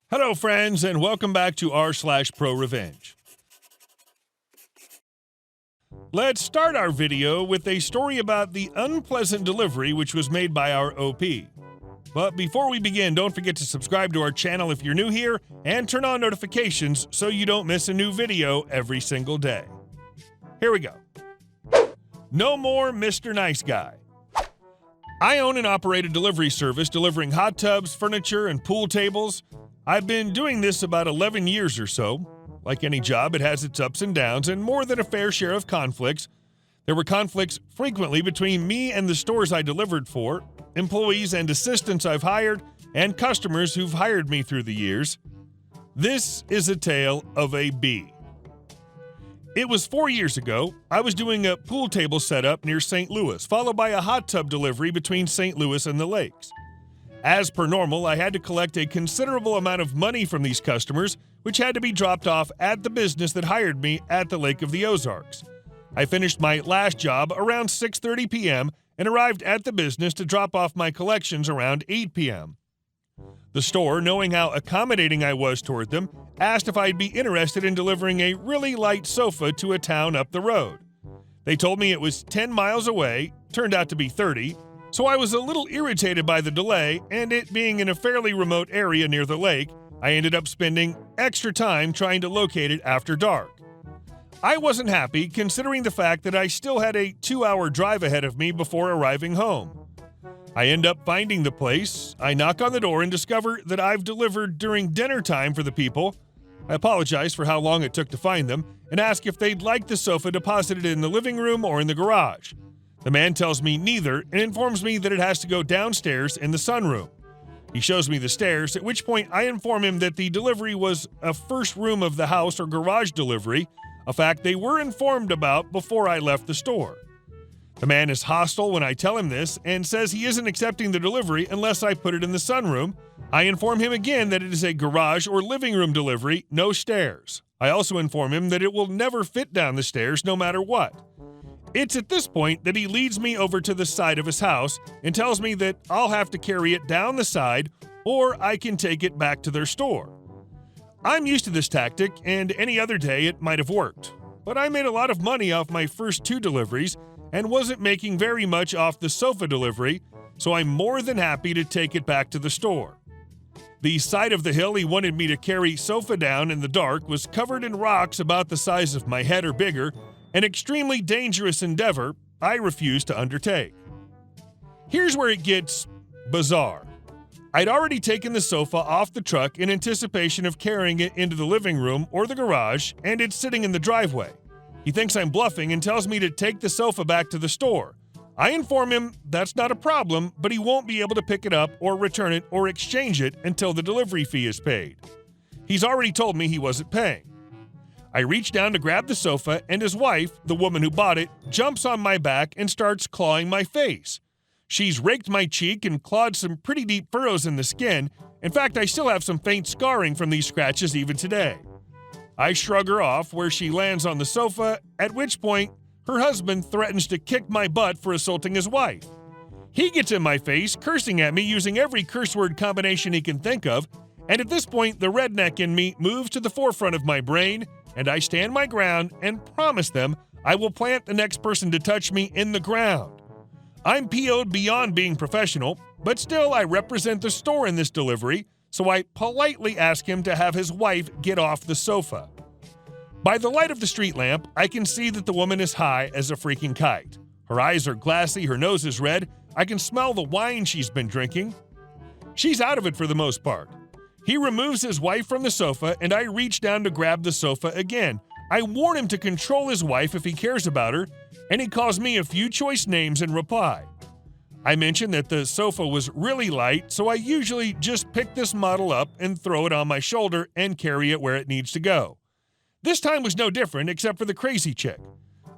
Hello, friends, and welcome back to r/ProRevenge. Let's start our video with a story about the unpleasant delivery which was made by our OP. But before we begin, don't forget to subscribe to our channel if you're new here and turn on notifications so you don't miss a new video every single day. Here we go. No more Mr. Nice Guy. I own and operate a delivery service delivering hot tubs, furniture, and pool tables. I've been doing this about 11 years or so. Like any job, it has its ups and downs and more than a fair share of conflicts. There were conflicts frequently between me and the stores I delivered for, employees and assistants I've hired, and customers who've hired me through the years. This is a tale of a bee. It was 4 years ago. I was doing a pool table setup near St. Louis, followed by a hot tub delivery between St. Louis and the lakes. As per normal, I had to collect a considerable amount of money from these customers, which had to be dropped off at the business that hired me at the Lake of the Ozarks. I finished my last job around 6:30 p.m. and arrived at the business to drop off my collections around 8 p.m. The store, knowing how accommodating I was toward them, asked if I'd be interested in delivering a really light sofa to a town up the road. They told me it was 10 miles away, turned out to be 30, so I was a little irritated by the delay, and it being in a fairly remote area near the lake, I ended up spending extra time trying to locate it after dark. I wasn't happy, considering the fact that I still had a 2-hour drive ahead of me before arriving home. I end up finding the place. I knock on the door and discover that I've delivered during dinner time for the people. I apologize for how long it took to find them and ask if they'd like the sofa deposited in the living room or in the garage. The man tells me neither and informs me that it has to go downstairs in the sunroom. He shows me the stairs, at which point I inform him that the delivery was a first room of the house or garage delivery, a fact they were informed about before I left the store. The man is hostile when I tell him this and says he isn't accepting the delivery unless I put it in the sunroom. I inform him again that it is a garage or living room delivery, no stairs. I also inform him that it will never fit down the stairs no matter what. It's at this point that he leads me over to the side of his house and tells me that I'll have to carry it down the side or I can take it back to their store. I'm used to this tactic, and any other day it might have worked. But I made a lot of money off my first 2 deliveries and wasn't making very much off the sofa delivery, so I'm more than happy to take it back to the store. The side of the hill he wanted me to carry sofa down in the dark was covered in rocks about the size of my head or bigger, an extremely dangerous endeavor I refuse to undertake. Here's where it gets bizarre. I'd already taken the sofa off the truck in anticipation of carrying it into the living room or the garage, and it's sitting in the driveway. He thinks I'm bluffing and tells me to take the sofa back to the store. I inform him that's not a problem, but he won't be able to pick it up or return it or exchange it until the delivery fee is paid. He's already told me he wasn't paying. I reach down to grab the sofa, and his wife, the woman who bought it, jumps on my back and starts clawing my face. She's raked my cheek and clawed some pretty deep furrows in the skin. In fact, I still have some faint scarring from these scratches even today. I shrug her off where she lands on the sofa, at which point her husband threatens to kick my butt for assaulting his wife. He gets in my face, cursing at me using every curse word combination he can think of, and at this point the redneck in me moves to the forefront of my brain, and I stand my ground and promise them I will plant the next person to touch me in the ground. I'm PO'd beyond being professional, but still I represent the store in this delivery, so I politely ask him to have his wife get off the sofa. By the light of the street lamp, I can see that the woman is high as a freaking kite. Her eyes are glassy, her nose is red, I can smell the wine she's been drinking. She's out of it for the most part. He removes his wife from the sofa, and I reach down to grab the sofa again. I warn him to control his wife if he cares about her, and he calls me a few choice names in reply. I mentioned that the sofa was really light, so I usually just pick this model up and throw it on my shoulder and carry it where it needs to go. This time was no different except for the crazy chick.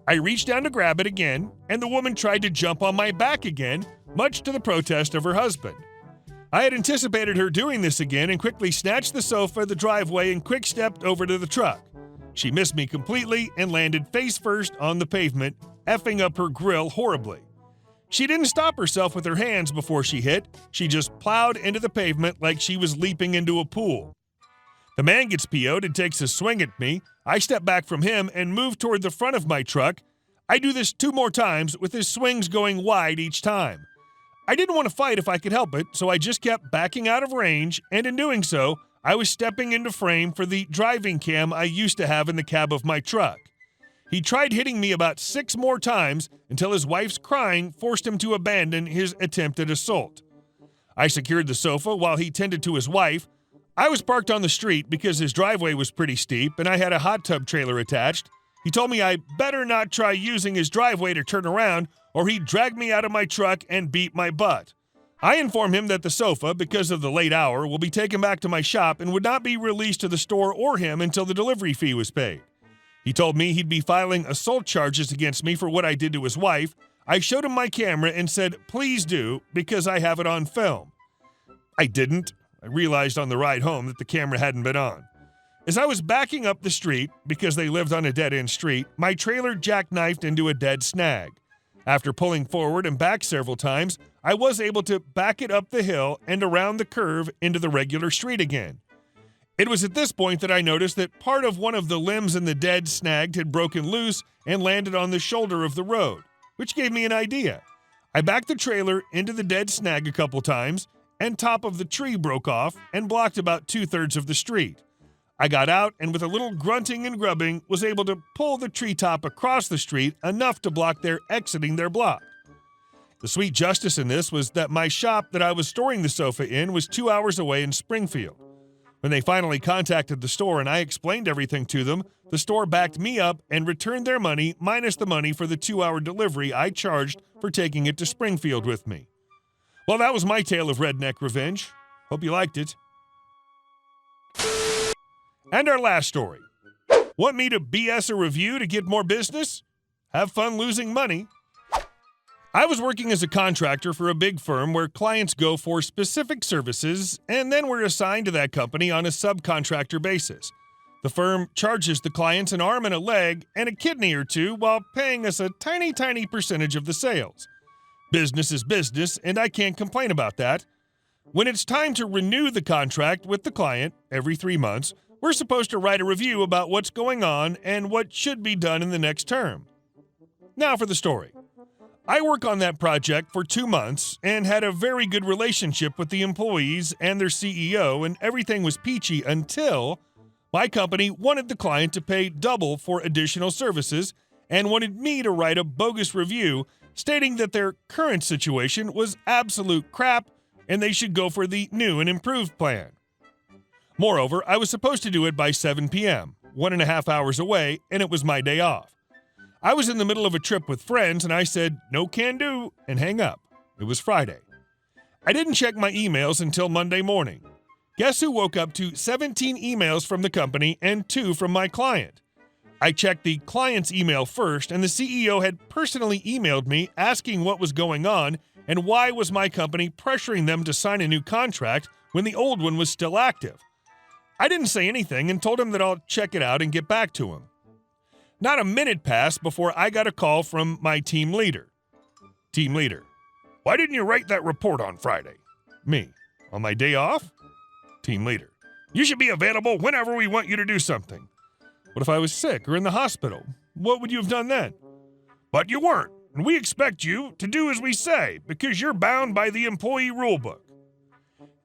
I reached down to grab it again, and the woman tried to jump on my back again, much to the protest of her husband. I had anticipated her doing this again and quickly snatched the sofa, the driveway, and quick-stepped over to the truck. She missed me completely and landed face first on the pavement, effing up her grill horribly. She didn't stop herself with her hands before she hit. She just plowed into the pavement like she was leaping into a pool. The man gets PO'd and takes a swing at me. I step back from him and move toward the front of my truck. I do this 2 more times with his swings going wide each time. I didn't want to fight if I could help it, so I just kept backing out of range, and in doing so, I was stepping into frame for the driving cam I used to have in the cab of my truck. He tried hitting me about 6 more times until his wife's crying forced him to abandon his attempted assault. I secured the sofa while he tended to his wife. I was parked on the street because his driveway was pretty steep and I had a hot tub trailer attached. He told me I better not try using his driveway to turn around or he'd drag me out of my truck and beat my butt. I informed him that the sofa, because of the late hour, will be taken back to my shop and would not be released to the store or him until the delivery fee was paid. He told me he'd be filing assault charges against me for what I did to his wife. I showed him my camera and said, "Please do," because I have it on film. I didn't. I realized on the ride home that the camera hadn't been on. As I was backing up the street, because they lived on a dead-end street, my trailer jackknifed into a dead snag. After pulling forward and back several times, I was able to back it up the hill and around the curve into the regular street again. It was at this point that I noticed that part of one of the limbs in the dead snag had broken loose and landed on the shoulder of the road, which gave me an idea. I backed the trailer into the dead snag a couple times, and top of the tree broke off and blocked about 2/3 of the street. I got out and with a little grunting and grubbing was able to pull the treetop across the street enough to block their exiting their block. The sweet justice in this was that my shop that I was storing the sofa in was 2 hours away in Springfield. When they finally contacted the store and I explained everything to them, the store backed me up and returned their money minus the money for the 2-hour delivery I charged for taking it to Springfield with me. Well, that was my tale of redneck revenge. Hope you liked it. And our last story. Want me to BS a review to get more business? Have fun losing money? I was working as a contractor for a big firm where clients go for specific services and then we're assigned to that company on a subcontractor basis. The firm charges the clients an arm and a leg and a kidney or two while paying us a tiny percentage of the sales. Business is business, and I can't complain about that. When it's time to renew the contract with the client every 3 months, we're supposed to write a review about what's going on and what should be done in the next term. Now for the story. I work on that project for 2 months and had a very good relationship with the employees and their CEO, and everything was peachy until my company wanted the client to pay double for additional services and wanted me to write a bogus review stating that their current situation was absolute crap and they should go for the new and improved plan. Moreover, I was supposed to do it by 7 p.m., 1.5 hours away, and it was my day off. I was in the middle of a trip with friends, and I said, "No can do," and hang up. It was Friday. I didn't check my emails until Monday morning. Guess who woke up to 17 emails from the company and 2 from my client? I checked the client's email first, and the CEO had personally emailed me asking what was going on and why was my company pressuring them to sign a new contract when the old one was still active. I didn't say anything and told him that I'll check it out and get back to him. Not a minute passed before I got a call from my team leader. Team leader: "Why didn't you write that report on Friday?" Me: "On my day off?" Team leader: "You should be available whenever we want you to do something." What if I was sick or in the hospital? What would you have done then? "But you weren't, and we expect you to do as we say because you're bound by the employee rulebook."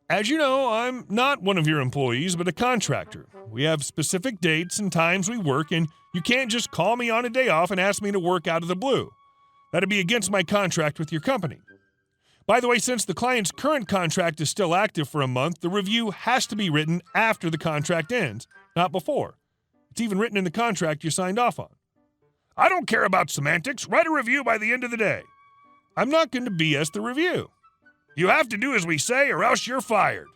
As you know, I'm not one of your employees, but a contractor. We have specific dates and times we work, and you can't just call me on a day off and ask me to work out of the blue. That'd be against my contract with your company. By the way, since the client's current contract is still active for a month, the review has to be written after the contract ends, not before. It's even written in the contract you signed off on. "I don't care about semantics. Write a review by the end of the day." I'm not going to BS the review. "You have to do as we say or else you're fired."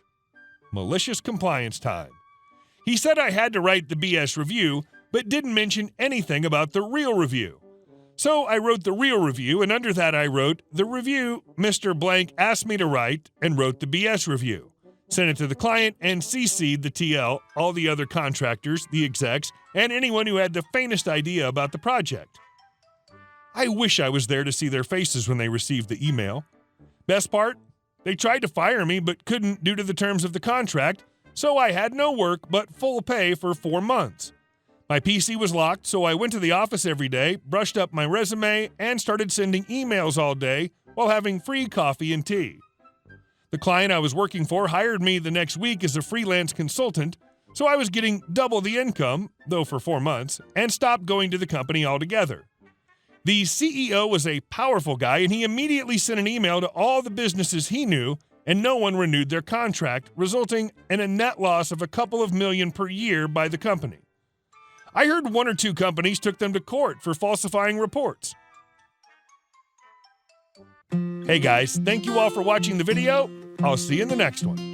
Malicious compliance time. He said I had to write the BS review, but didn't mention anything about the real review. So I wrote the real review, and under that I wrote, "The review Mr. Blank asked me to write," and wrote the BS review. Sent it to the client and CC'd the TL, all the other contractors, the execs, and anyone who had the faintest idea about the project. I wish I was there to see their faces when they received the email. Best part? They tried to fire me but couldn't due to the terms of the contract, so I had no work but full pay for 4 months. My PC was locked, so I went to the office every day, brushed up my resume, and started sending emails all day while having free coffee and tea. The client I was working for hired me the next week as a freelance consultant, so I was getting double the income, though for 4 months, and stopped going to the company altogether. The CEO was a powerful guy, and he immediately sent an email to all the businesses he knew, and no one renewed their contract, resulting in a net loss of a couple of million per year by the company. I heard 1 or 2 companies took them to court for falsifying reports. Hey guys, thank you all for watching the video. I'll see you in the next one.